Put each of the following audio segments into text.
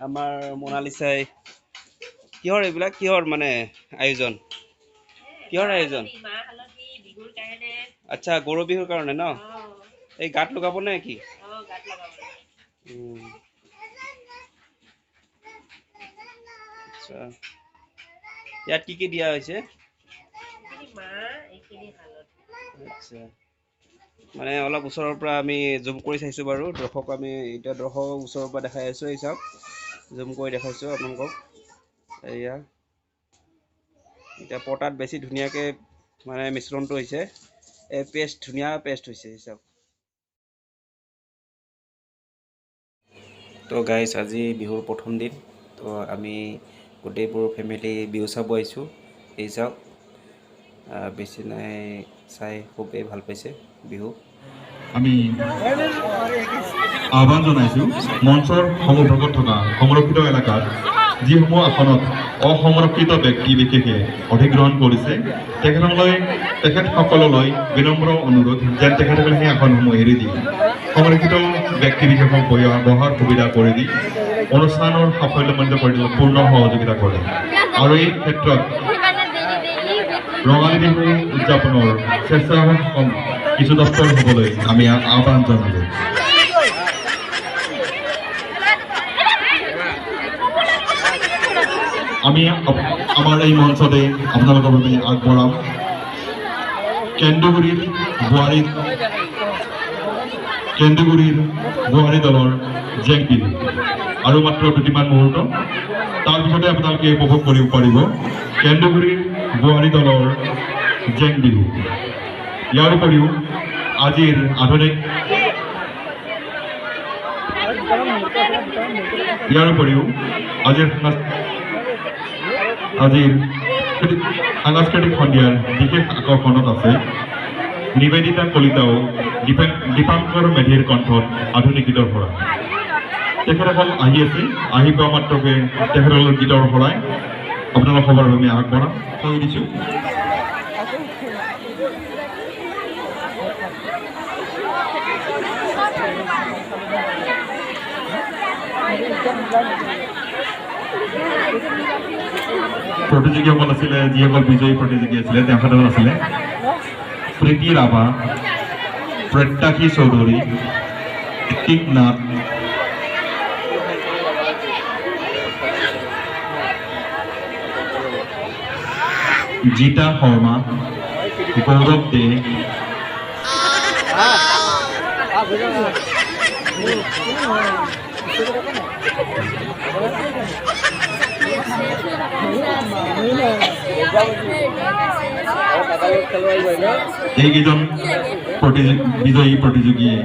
আমাৰ মোনালিসাই কিহৰ এইবিলাক কিহৰ মানে আয়োজন কিহৰ আয়োজন আচ্ছা গৰু বিহুৰ কাৰণে ন এই গাত লগাব নে কি আচ্ছা ইয়াত কি দিয়া হৈছে আচ্ছা মানে অলপ ওচৰৰ পৰা আমি জুম কৰি চাইছো বাৰু দৰ্শক আমি এতিয়া দৰ্শক ওচৰৰ পৰা দেখাই আছো এই চাওক জুম কৰি দেখাইছো আপোনালোকক এয়া এতিয়া পটাত বেছি ধুনীয়াকে মানে মিশ্ৰণটো হৈছে এই পেষ্ট ধুনীয়া পেষ্ট হৈছে চাওক তো গাইজ আজি বিহুৰ প্ৰথম দিন তো আমি গোটেইবোৰ ফেমিলি বিহু চাব আহিছোঁ এই চাওক বেছি নাই চাই খুবেই ভাল পাইছে বিহু আমি আহ্বান জনাইছোঁ মঞ্চৰ সমভাগত থকা সংৰক্ষিত এলেকাত যিসমূহ আসনত অসংৰক্ষিত ব্যক্তি বিশেষে অধিগ্ৰহণ কৰিছে তেখেতসকললৈ বিনম্ৰ অনুৰোধ যেন তেখেতসকলে সেই আসনসমূহ এৰি দিয়ে সংৰক্ষিত ব্যক্তি বিশেষক বহাৰ সুবিধা কৰি দি অনুষ্ঠানৰ সাফল্যমণ্ডিত কৰি পূৰ্ণ সহযোগিতা কৰে আৰু এই ক্ষেত্ৰত ৰঙালী বিহু উদযাপনৰ স্বেচ্ছাসেৱকসকল কিছু তৎপৰ হ'বলৈ আমি আহ্বান জনালোঁ আমি আমাৰ এই মঞ্চতে আপোনালোকৰ বাবে আগবঢ়াম কেন্দুগুৰিৰ বোৱাৰী দলৰ জেং বিহু আৰু মাত্ৰ দুটিমান মুহূৰ্ত তাৰপিছতে আপোনালোকে উপভোগ কৰিব পাৰিব কেন্দুগুৰিৰ বোৱাৰী দলৰ জেং বিহু ইয়াৰ উপৰিও আজিৰ আধুনিক সাংস্কৃতিক সন্ধিয়াৰ বিশেষ আকৰ্ষণত আছে নিবেদিতা কলিতাও দীপাংকৰ মেধিৰ কণ্ঠত আধুনিক গীতৰ ভৰা তেখেতসকল আহি আছে আহি পোৱা মাত্ৰকে তেখেতসকলৰ গীতৰ ভৰাই আপোনালোক সবৰ বাবে আগবঢ়াম কৈ দিছোঁ প্ৰতিযোগীসকল আছিলে যিসকল বিজয়ী প্ৰতিযোগী আছিলে তেখেতসকল আছিলে প্ৰীতি ৰাভা প্ৰত্যাশী চৌধুৰী ঋতিক নাথ জিতা শৰ্মা গৌৰৱ দে এইকেইজন বিজয়ী প্ৰতিযোগীয়ে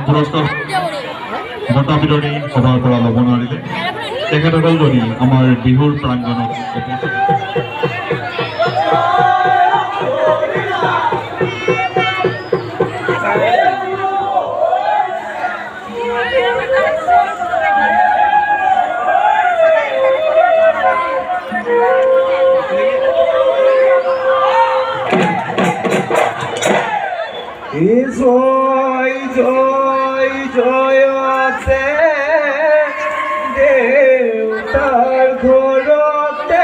পুৰস্কাৰ বঁটা বিতৰণী সভাৰ পৰা ল'ব নোৱাৰিলে তেখেতসকল যদি আমাৰ বিহুৰ প্ৰাংগণত জয় জয় জয়তে দেউতাৰ ঘৰতে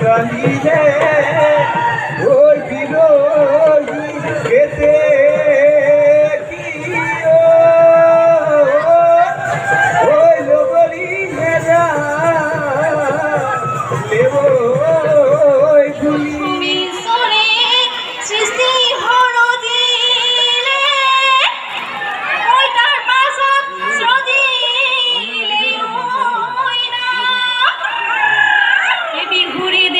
কালিলে ওই বিৰোহী খেতে ওই লগৰি মেৰা লেব ওই গুলি Bihu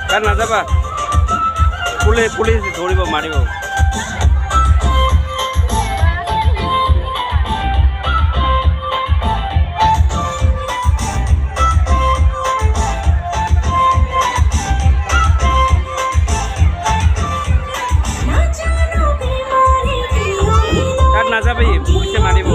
কাৰ নাযাবা পুলিচ ধৰিব মাৰিব কাৰ নাযাবি পুলিচে মাৰিব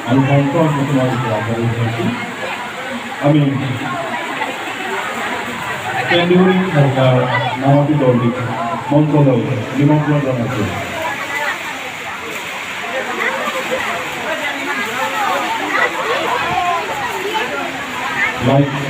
আমি কন্ট্ৰোল কৰতে আমি kenduguri সৰকাৰ নামটি দলটি মন্ত্ৰণালয়ে নিমন্ত্ৰণ জানাচ্ছি লাইক